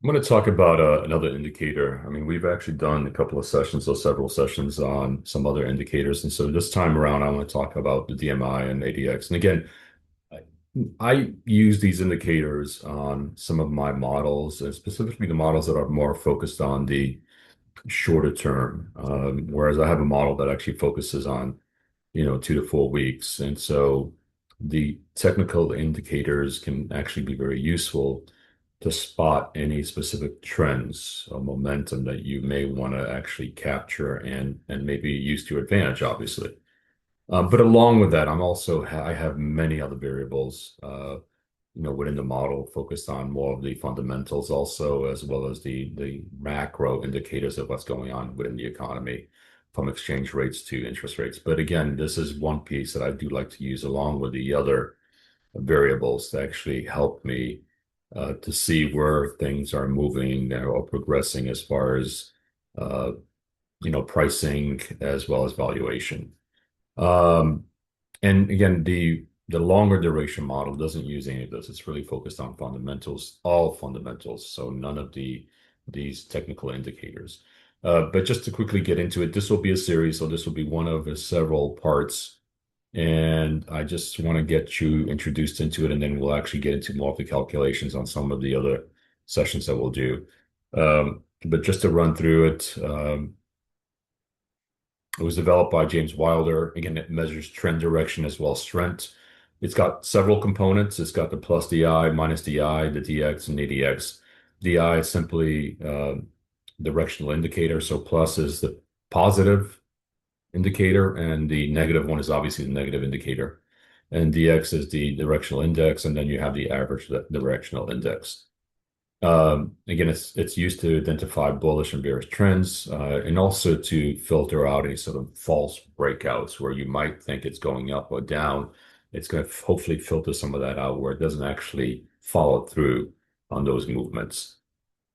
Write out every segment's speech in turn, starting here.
I'm going to talk about another indicator. I mean, we've actually done a couple of sessions or several sessions on some other indicators. And so this time around, I want to talk about the DMI and ADX. And again, I, I use these indicators on some of my models, and specifically the models that are more focused on the shorter term. Whereas I have a model that actually focuses on, 2 to 4 weeks. And so the technical indicators can actually be very useful to spot any specific trends or momentum that you may want to actually capture and maybe use to your advantage, obviously. But along with that, I have many other variables, within the model focused on more of the fundamentals also, as well as the macro indicators of what's going on within the economy, from exchange rates to interest rates. But again, this is one piece that I do like to use along with the other variables to actually help me to see where things are moving or progressing as far as uh, pricing as well as valuation. Um, and again, the longer duration model doesn't use any of this. It's really focused on fundamentals, all fundamentals, so none of these technical indicators. But just to quickly get into it, this will be a series, so this will be one of the several parts. And I just want to get you introduced into it, and then we'll actually get into more of the calculations on some of the other sessions that we'll do. But just to run through it, it was developed by James Wilder. Again, it measures trend direction as well as strength. It's got several components. It's got the plus DI, minus DI, the DX, and ADX. DI is simply directional indicator. So plus is the positive indicator, and the negative one is obviously the negative indicator. And DX is the directional index, and then you have the average directional index. Again, it's used to identify bullish and bearish trends, and also to filter out any sort of false breakouts where you might think it's going up or down. It's going to hopefully filter some of that out where it doesn't actually follow through on those movements.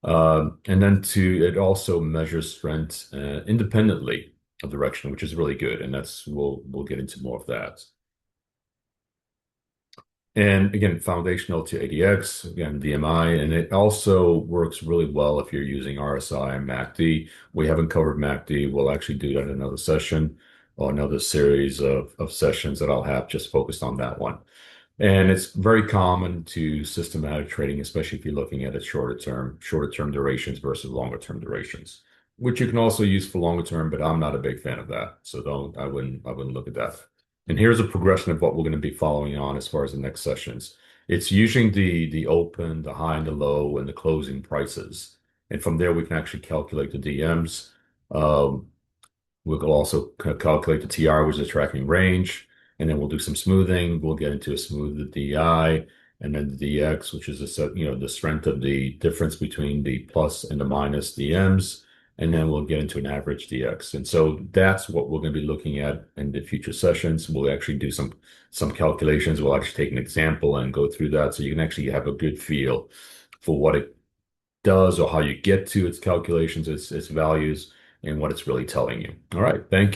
And then it also measures strength independently of direction, which is really good. And we'll get into more of that. And again, foundational to ADX, again, DMI, and it also works really well if you're using RSI and MACD. We haven't covered MACD. We'll actually do that in another session or another series of sessions that I'll have just focused on that one. And it's very common to systematic trading, especially if you're looking at it shorter term durations versus longer term durations, which you can also use for longer term, but I'm not a big fan of that. So I wouldn't look at that. And here's a progression of what we're going to be following on as far as the next sessions. It's using the open, the high and the low, and the closing prices. And from there, we can actually calculate the DMs. Um, we will also calculate the TR, which is the tracking range, and then we'll do some smoothing. We'll get into a smooth DI, and then the DX, which is the strength of the difference between the plus and the minus DMs, and then we'll get into an average DX. And so that's what we're going to be looking at in the future sessions. We'll actually do some calculations. We'll actually take an example and go through that, so you can actually have a good feel for what it does or how you get to its calculations, its values, and what it's really telling you. All right, thank you.